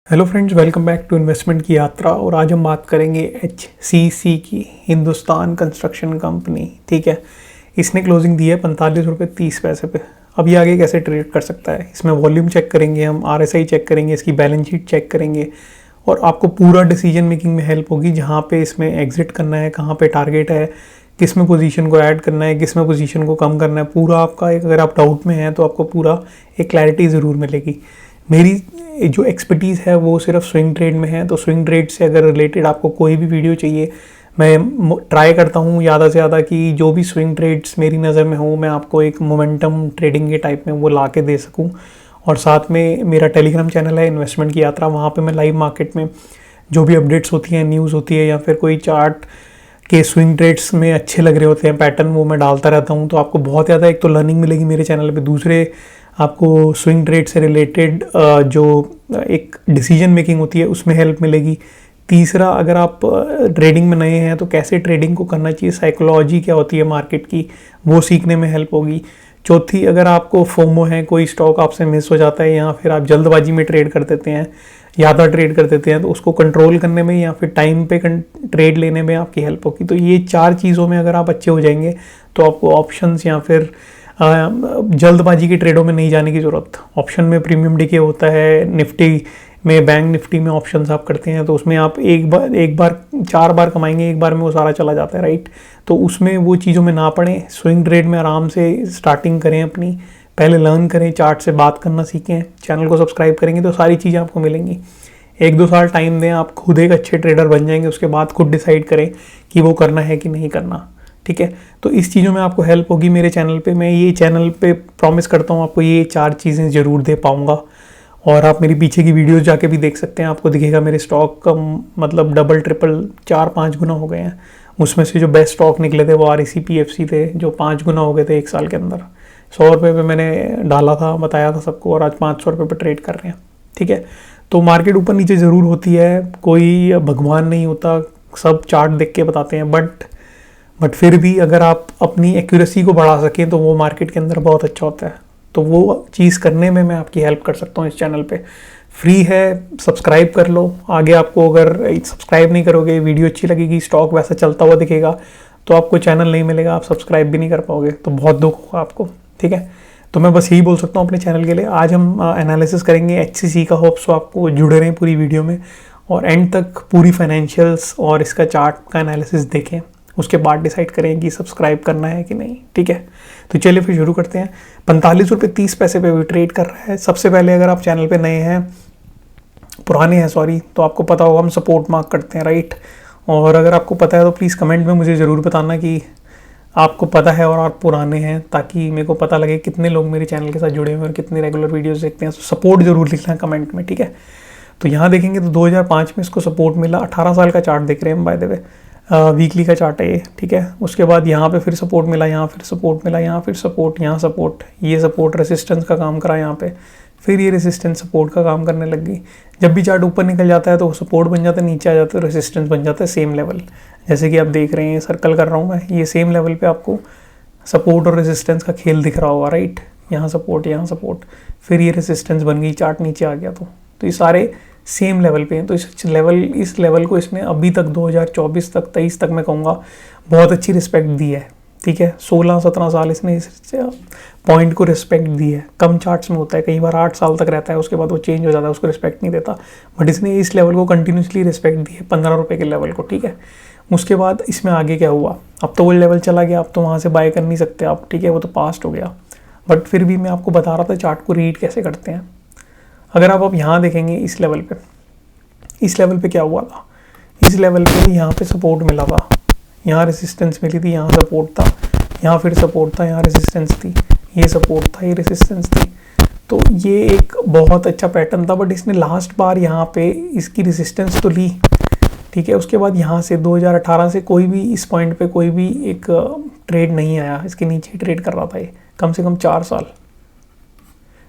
Hello friends, welcome back to investment की यात्रा। और आज हम बात करेंगे HCC की, हिंदुस्तान कंस्ट्रक्शन कंपनी। ठीक है, इसने क्लोजिंग दी है 45 रुपये 30 पैसे पे। अब ये आगे कैसे ट्रेड कर सकता है, इसमें वॉल्यूम चेक करेंगे, हम RSI चेक करेंगे, इसकी बैलेंस शीट चेक करेंगे और आपको पूरा डिसीजन मेकिंग में हेल्प होगी। जहाँ पे इसमें एग्जिट करना है, कहाँ पे टारगेट है, किस में पोजीशन को ऐड करना है, किस में पोजीशन को कम करना है, पूरा आपका एक, अगर आप डाउट में हैं तो आपको पूरा एक क्लैरिटी ज़रूर मिलेगी। मेरी जो एक्सपर्टीज़ है वो सिर्फ स्विंग ट्रेड में है, तो स्विंग ट्रेड से अगर रिलेटेड आपको कोई भी वीडियो चाहिए, मैं ट्राई करता हूँ ज़्यादा से ज़्यादा कि जो भी स्विंग ट्रेड्स मेरी नज़र में हो मैं आपको एक मोमेंटम ट्रेडिंग के टाइप में वो ला के दे सकूँ। और साथ में मेरा टेलीग्राम चैनल है इन्वेस्टमेंट की यात्रा, वहाँ पे मैं लाइव मार्केट में जो भी अपडेट्स होती हैं, न्यूज़ होती है या फिर कोई चार्ट के स्विंग ट्रेड्स में अच्छे लग रहे होते हैं पैटर्न, वो मैं डालता रहता हूँ। तो आपको बहुत ज़्यादा एक तो लर्निंग मिलेगी मेरे चैनल पे, दूसरे आपको स्विंग ट्रेड से रिलेटेड जो एक डिसीजन मेकिंग होती है उसमें हेल्प मिलेगी। तीसरा, अगर आप ट्रेडिंग में नए हैं तो कैसे ट्रेडिंग को करना चाहिए, साइकोलॉजी क्या होती है मार्केट की, वो सीखने में हेल्प होगी। चौथी, अगर आपको फोमो है, कोई स्टॉक आपसे मिस हो जाता है या फिर आप जल्दबाजी में ट्रेड कर देते हैं, ज़्यादा ट्रेड कर देते हैं, तो उसको कंट्रोल करने में या फिर टाइम पे ट्रेड लेने में आपकी हेल्प होगी। तो ये 4 चीज़ों में अगर आप अच्छे हो जाएंगे तो आपको ऑप्शंस या फिर जल्दबाजी की ट्रेडों में नहीं जाने की ज़रूरत। ऑप्शन में प्रीमियम डिके होता है, निफ्टी में, बैंक निफ्टी में ऑप्शंस आप करते हैं तो उसमें आप एक बार 4 बार कमाएंगे, एक बार में वो सारा चला जाता है, राइट। तो उसमें वो चीज़ों में ना पड़े, स्विंग ट्रेड में आराम से स्टार्टिंग करें अपनी, पहले लर्न करें, चार्ट से बात करना सीखें, चैनल को सब्सक्राइब करेंगे तो सारी चीज़ें आपको मिलेंगी। 1-2 साल टाइम दें, आप खुद एक अच्छे ट्रेडर बन जाएंगे, उसके बाद खुद डिसाइड करें कि वो करना है कि नहीं करना। ठीक है, तो इस चीज़ों में आपको हेल्प होगी मेरे चैनल पे। मैं ये चैनल पे प्रॉमिस करता हूँ आपको ये 4 चीज़ें ज़रूर दे पाऊँगा। और आप मेरी पीछे की वीडियोस जाके भी देख सकते हैं, आपको दिखेगा मेरे स्टॉक का मतलब डबल ट्रिपल 4-5 गुना हो गए हैं। उसमें से जो बेस्ट स्टॉक निकले थे वो REC PFC थे, जो 5 गुना हो गए थे 1 साल के अंदर। 100 रुपये पे मैंने डाला था, बताया था सबको, और आज 500 रुपये पे ट्रेड कर रहे हैं। ठीक है, तो मार्केट ऊपर नीचे ज़रूर होती है, कोई भगवान नहीं होता, सब चार्ट देख के बताते हैं, बट फिर भी अगर आप अपनी एक्यूरेसी को बढ़ा सकें तो वो मार्केट के अंदर बहुत अच्छा होता है। तो वो चीज़ करने में मैं आपकी हेल्प कर सकता हूँ। इस चैनल पे फ्री है, सब्सक्राइब कर लो। आगे आपको अगर सब्सक्राइब नहीं करोगे, वीडियो अच्छी लगेगी, स्टॉक वैसा चलता हुआ दिखेगा तो आपको चैनल नहीं मिलेगा, आप सब्सक्राइब भी नहीं कर पाओगे, तो बहुत दुख होगा आपको। ठीक है, तो मैं बस यही बोल सकता हूँ अपने चैनल के लिए। आज हम एनालिसिस करेंगे HCC का, होप सो आपको जुड़े रहें पूरी वीडियो में और एंड तक पूरी फाइनेंशियल्स और इसका चार्ट का एनालिसिस देखें, उसके बाद डिसाइड करें कि सब्सक्राइब करना है कि नहीं। ठीक है, तो चलिए फिर शुरू करते हैं। 45 रुपये 30 पैसे पे भी ट्रेड कर रहा है। सबसे पहले अगर आप चैनल पे नए हैं, पुराने हैं सॉरी, तो आपको पता होगा हम सपोर्ट मार्क करते हैं, राइट। और अगर आपको पता है तो प्लीज़ कमेंट में मुझे ज़रूर बताना कि आपको पता है और आप पुराने हैं, ताकि मेरे को पता लगे कितने लोग मेरे चैनल के साथ जुड़े हुए हैं और कितने रेगुलर वीडियोज़ देखते हैं। तो सपोर्ट ज़रूर लिखना है कमेंट में, ठीक है। तो यहाँ देखेंगे तो 2005 में इसको सपोर्ट मिला। 18 साल का चार्ट देख रहे हैं बाय द वे, वीकली का चार्ट है ये, ठीक है। उसके बाद यहाँ पे फिर सपोर्ट मिला, यहाँ फिर सपोर्ट मिला, यहाँ फिर सपोर्ट, यहाँ सपोर्ट, ये सपोर्ट रेसिस्टेंस का काम करा यहाँ पे, फिर ये रेसिस्टेंस सपोर्ट का काम करने लग गई। जब भी चार्ट ऊपर निकल जाता है तो सपोर्ट बन जाता है, नीचे आ जाता है रेसिस्टेंस बन जाता है, सेम लेवल। जैसे कि आप देख रहे हैं, सर्कल कर रहा हूँ मैं, ये सेम लेवल पे आपको सपोर्ट और रेसिस्टेंस का खेल दिख रहा होगा, राइट। यहाँ सपोर्ट, फिर ये रेसिस्टेंस बन गई, चार्ट नीचे आ गया। तो ये सारे सेम लेवल पे हैं। तो इस लेवल को इसने अभी तक 2024 तक 23 तक मैं कहूँगा बहुत अच्छी रिस्पेक्ट दी है, ठीक है। 16-17 साल इसने इस पॉइंट को रिस्पेक्ट दी है। कम चार्ट्स में होता है, कई बार 8 साल तक रहता है, उसके बाद वो चेंज हो जाता है, उसको रिस्पेक्ट नहीं देता, बट इसने इस लेवल को कंटिन्यूसली रिस्पेक्ट दी है, 15 रुपये के लेवल को, ठीक है। उसके बाद इसमें आगे क्या हुआ, अब तो वो लेवल चला गया, अब तो वहाँ से बाय कर नहीं सकते आप, ठीक है, वो तो पास्ट हो गया। बट फिर भी मैं आपको बता रहा था चार्ट को रीड कैसे करते हैं। अगर आप यहाँ देखेंगे इस लेवल पे क्या हुआ था, इस लेवल पे यहाँ पे सपोर्ट मिला था, यहाँ रेसिस्टेंस मिली थी, यहाँ सपोर्ट था, यहाँ फिर सपोर्ट था, यहाँ रेसिस्टेंस थी, ये सपोर्ट था, ये रेसिस्टेंस थी। तो ये एक बहुत अच्छा पैटर्न था, बट इसने लास्ट बार यहाँ पे इसकी रेसिस्टेंस तो ली, ठीक है। उसके बाद यहाँ से 2018 से कोई भी इस पॉइंट पे कोई भी एक ट्रेड नहीं आया, इसके नीचे ही ट्रेड कर रहा था ये कम से कम 4 साल।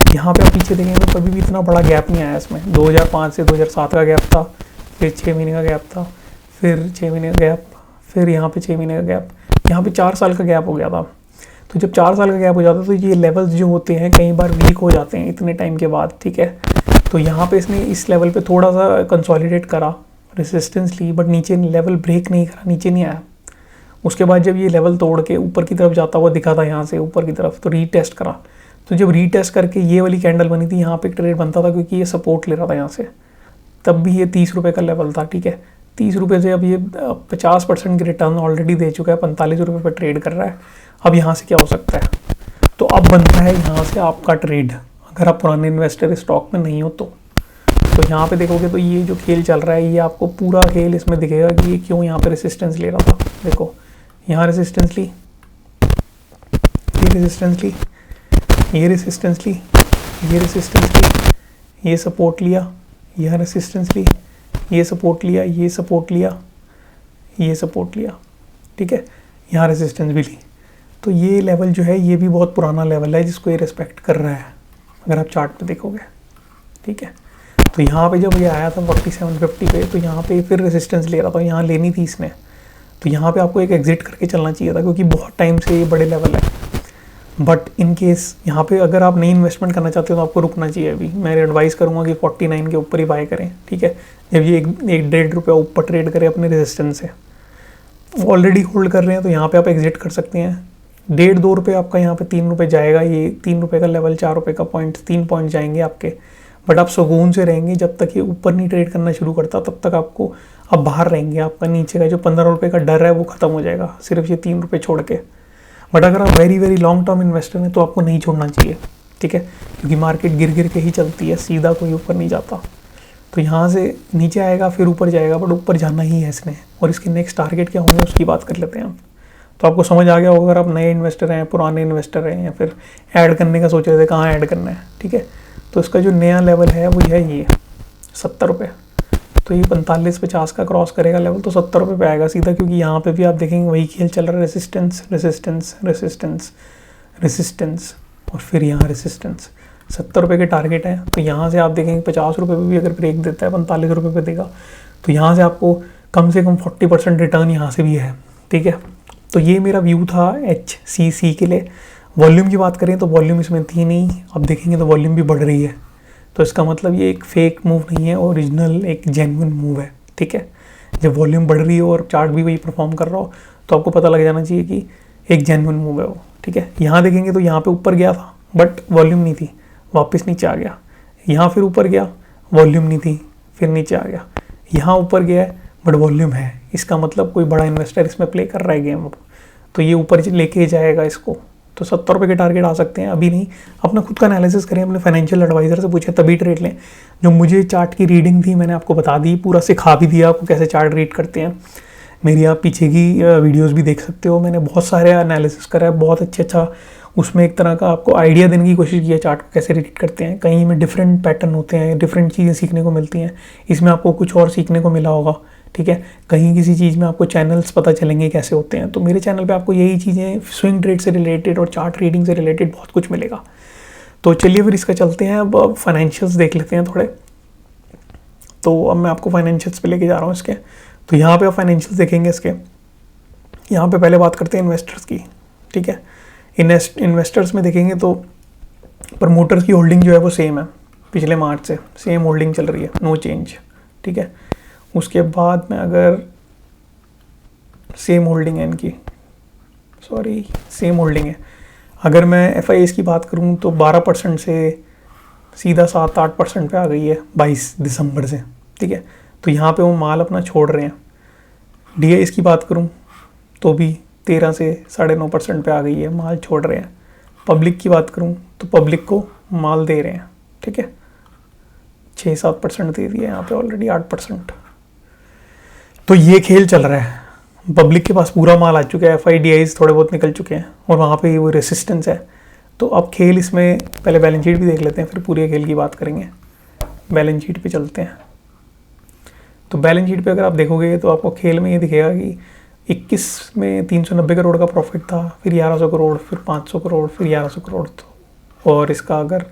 यहाँ पे आप पीछे देखेंगे तो कभी भी इतना बड़ा गैप नहीं आया इसमें। 2005 से 2007 का गैप था, फिर 6 महीने का गैप था, फिर 6 महीने का गैप, फिर यहाँ पे 6 महीने का गैप, यहाँ पे 4 साल का गैप हो गया था। तो जब 4 साल का गैप हो जाता है तो ये लेवल्स जो होते हैं कई बार वीक हो जाते हैं इतने टाइम के बाद, ठीक है। तो यहाँ पे इसने इस लेवल पे थोड़ा सा कंसोलिडेट करा, रेसिस्टेंस ली, बट नीचे लेवल ब्रेक नहीं करा, नीचे नहीं आया। उसके बाद जब ये लेवल तोड़ के ऊपर की तरफ जाता हुआ दिखा था यहाँ से ऊपर की तरफ, तो रीटेस्ट करा। तो जब रीटेस्ट करके ये वाली कैंडल बनी थी, यहाँ पे एक ट्रेड बनता था क्योंकि ये सपोर्ट ले रहा था यहाँ से, तब भी ये 30 रुपये का लेवल था, ठीक है। 30 रुपये से अब ये 50% की रिटर्न ऑलरेडी दे चुका है, 45 रुपये पर ट्रेड कर रहा है। अब यहाँ से क्या हो सकता है, तो अब बनता है यहाँ से आपका ट्रेड, अगर आप पुराने इन्वेस्टर स्टॉक में नहीं हो तो यहाँ पे देखोगे तो ये जो खेल चल रहा है, ये आपको पूरा खेल इसमें दिखेगा कि ये क्यों यहाँ पे रेसिस्टेंस ले रहा था। देखो यहाँ रेसिस्टेंस ली, ये रेसिस्टेंस ली, ये रेसिस्टेंस ली, ये रेसिस्टेंस ली, ये सपोर्ट लिया, यह रेसिस्टेंस ली, ये सपोर्ट लिया, ये सपोर्ट लिया, ये सपोर्ट लिया, ठीक है। यहाँ रेसिस्टेंस भी ली। तो ये लेवल जो है ये भी बहुत पुराना लेवल है जिसको ये रिस्पेक्ट कर रहा है, अगर आप चार्ट पे देखोगे, ठीक है। तो यहाँ पे जब ये आया था 4750 पे, तो यहाँ पे फिर रेसिस्टेंस ले रहा था, यहाँ लेनी थी इसने। तो यहाँ पे आपको एक एग्जिट करके चलना चाहिए था, क्योंकि बहुत टाइम से ये बड़े लेवल है। बट इन केस यहाँ पे अगर आप नई इन्वेस्टमेंट करना चाहते हो तो आपको रुकना चाहिए। अभी मैं एडवाइस करूँगा कि 49 के ऊपर ही बाय करें, ठीक है। जब ये एक 1.5 रुपया ऊपर ट्रेड करे अपने रेजिस्टेंस से, ऑलरेडी होल्ड कर रहे हैं, तो यहाँ पे आप एग्जिट कर सकते हैं। 1.5-2 रुपये आपका यहाँ पे 3 रुपये जाएगा, ये 3 रुपये का लेवल, 4 रुपये का पॉइंट, 3 पॉइंट जाएंगे आपके। बट आप सुकून से रहेंगे, जब तक ये ऊपर नहीं ट्रेड करना शुरू करता तब तक आपको आप बाहर रहेंगे। आपका नीचे का जो 15 रुपये का डर है वो ख़त्म हो जाएगा, सिर्फ ये 3 रुपये छोड़ के। बट अगर आप very very long term investor हैं तो आपको नहीं छोड़ना चाहिए, ठीक है, क्योंकि मार्केट गिर गिर के ही चलती है, सीधा कोई ऊपर नहीं जाता। तो यहाँ से नीचे आएगा फिर ऊपर जाएगा, बट ऊपर जाना ही है इसने। और इसके नेक्स्ट टारगेट क्या होंगे उसकी बात कर लेते हैं हम। तो आपको समझ आ गया होगा, अगर आप नए इन्वेस्टर हैं, पुराने इन्वेस्टर हैं, या फिर ऐड करने का सोच रहे थे कहाँ ऐड करना है, ठीक है। तो इसका जो नया लेवल है वो है ये 70 रुपये। तो ये 45-50 का क्रॉस करेगा लेवल तो 70 रुपये पे आएगा सीधा, क्योंकि यहाँ पे भी आप देखेंगे वही खेल चल रहा है, रेसिस्टेंस रेसिस्टेंस रेसिस्टेंस रेसिस्टेंस और फिर यहाँ रेसिस्टेंस। 70 रुपये के टारगेट है। तो यहाँ से आप देखेंगे 50 रुपये पे भी अगर ब्रेक देता है, 45 रुपये पे देगा, तो यहाँ से आपको कम से कम 40% रिटर्न यहाँ से भी है, ठीक है। तो ये मेरा व्यू था HCC के लिए। वॉल्यूम की बात करें तो वॉल्यूम इसमें थी नहीं, अब देखेंगे तो वॉल्यूम भी बढ़ रही है। तो इसका मतलब ये एक फेक मूव नहीं है, ओरिजिनल एक जेन्युइन मूव है, ठीक है। जब वॉल्यूम बढ़ रही हो और चार्ट भी वही परफॉर्म कर रहा हो तो आपको पता लग जाना चाहिए कि एक जेन्युइन मूव है वो, ठीक है। यहाँ देखेंगे तो यहाँ पे ऊपर गया था बट वॉल्यूम नहीं थी, वापस नीचे आ गया। यहाँ फिर ऊपर गया, वॉल्यूम नहीं थी, फिर नीचे आ गया। यहाँ ऊपर गया है बट वॉल्यूम है, इसका मतलब कोई बड़ा इन्वेस्टर इसमें प्ले कर रहा है गेम, तो ये ऊपर लेके जाएगा इसको। तो 70 रुपये के टारगेट आ सकते हैं, अभी नहीं। अपना खुद का एनालिसिस करें, अपने फाइनेंशियल एडवाइजर से पूछें तभी ट्रेड लें। जो मुझे चार्ट की रीडिंग थी मैंने आपको बता दी, पूरा सिखा भी दिया आपको कैसे चार्ट रीड करते हैं। मेरी आप पीछे की वीडियोस भी देख सकते हो, मैंने बहुत सारे एनालिसिस करा है, बहुत अच्छा उसमें एक तरह का आपको आइडिया देने की कोशिश की है चार्ट को कैसे रीड करते हैं। कहीं में डिफरेंट पैटर्न होते हैं, डिफरेंट चीज़ें सीखने को मिलती हैं, इसमें आपको कुछ और सीखने को मिला होगा, ठीक है। कहीं किसी चीज़ में आपको चैनल्स पता चलेंगे कैसे होते हैं, तो मेरे चैनल पे आपको यही चीज़ें स्विंग ट्रेड से रिलेटेड और चार्ट रीडिंग से रिलेटेड बहुत कुछ मिलेगा। तो चलिए फिर इसका चलते हैं, अब फाइनेंशियल्स देख लेते हैं थोड़े। तो अब मैं आपको फाइनेंशियल्स पे लेके जा रहा हूँ इसके। तो यहाँ पे आप फाइनेंशियल्स देखेंगे इसके। यहाँ पे पहले बात करते हैं इन्वेस्टर्स की, ठीक है। इन्वेस्टर्स में देखेंगे तो प्रमोटर्स की होल्डिंग जो है वो सेम है, पिछले मार्च से सेम होल्डिंग चल रही है, नो चेंज, ठीक है। उसके बाद में अगर सेम होल्डिंग है इनकी, सॉरी सेम होल्डिंग है। अगर मैं FIS की बात करूं तो 12% से सीधा 7-8% पे आ गई है 22 दिसंबर से, ठीक है। तो यहाँ पे वो माल अपना छोड़ रहे हैं। DIS की बात करूं तो भी 13 से 9.5% पे आ गई है, माल छोड़ रहे हैं। पब्लिक की बात करूं तो पब्लिक को माल दे रहे हैं, ठीक है। 6-7% दे दिया यहाँ पे ऑलरेडी, 8%। तो ये खेल चल रहा है। पब्लिक के पास पूरा माल आ चुका है, FIDIs थोड़े बहुत निकल चुके हैं और वहाँ पे वो रेसिस्टेंस है। तो अब खेल इसमें पहले बैलेंस शीट भी देख लेते हैं, फिर पूरे खेल की बात करेंगे। बैलेंस शीट पे चलते हैं। तो बैलेंस शीट पे अगर आप देखोगे तो आपको खेल में ये दिखेगा कि 21 में 390 करोड़ का प्रॉफिट था, फिर 1100 करोड़, फिर 500 करोड़, फिर 1100 करोड़। और इसका अगर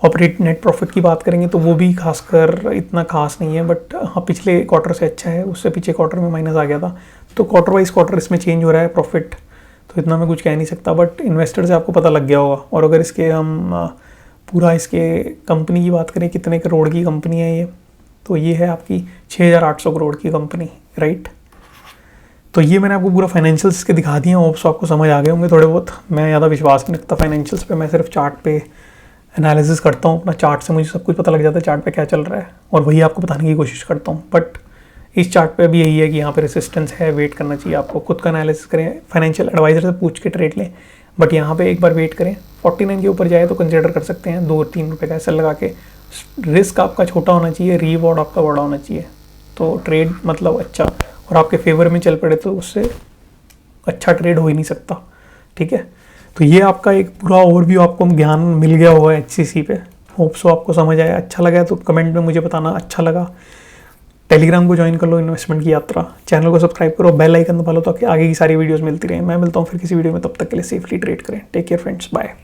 ऑपरेट नेट प्रॉफिट की बात करेंगे तो वो भी खासकर इतना खास नहीं है, बट हाँ पिछले क्वार्टर से अच्छा है, उससे पीछे क्वार्टर में माइनस आ गया था। तो क्वार्टर वाइज क्वार्टर इसमें चेंज हो रहा है प्रॉफिट, तो इतना मैं कुछ कह नहीं सकता, बट इन्वेस्टर से आपको पता लग गया होगा। और अगर इसके हम पूरा इसके कंपनी की बात करें कितने करोड़ की कंपनी है ये, तो ये है आपकी 6,800 करोड़ की कंपनी, राइट। तो ये मैंने आपको पूरा फाइनेंशियल्स के दिखा दिए, होप्स आपको समझ आ गए होंगे थोड़े बहुत। मैं ज़्यादा विश्वास नहीं रखता फाइनेंशियल्स पे, मैं सिर्फ चार्ट पे एनालिसिस करता हूँ अपना, चार्ट से मुझे सब कुछ पता लग जाता है चार्ट पे क्या चल रहा है, और वही आपको बताने की कोशिश करता हूँ। बट इस चार्ट पे भी यही है कि यहाँ पे रेसिस्टेंस है, वेट करना चाहिए आपको, खुद का एनालिसिस करें, फाइनेंशियल एडवाइजर से पूछ के ट्रेड लें, बट यहाँ पे एक बार वेट करें। 49 के ऊपर जाए तो कंसिडर कर सकते हैं, 2-3 रुपये का ऐसा लगा के। रिस्क आपका छोटा होना चाहिए, रिवॉर्ड आपका बड़ा होना चाहिए, तो ट्रेड मतलब अच्छा और आपके फेवर में चल पड़े तो उससे अच्छा ट्रेड हो ही नहीं सकता, ठीक है। तो ये आपका एक पूरा ओवरव्यू आपको ज्ञान मिल गया होगा HCC पे, होप सो आपको समझ आया। अच्छा लगा तो कमेंट में मुझे बताना अच्छा लगा। टेलीग्राम को ज्वाइन कर लो, इन्वेस्टमेंट की यात्रा, चैनल को सब्सक्राइब करो, बेल आइकन दबा लो ताकि आगे की सारी वीडियोस मिलती रहे। मैं मिलता हूँ फिर किसी वीडियो में, तब तक के लिए सेफली ट्रेड करें। Take care friends, bye.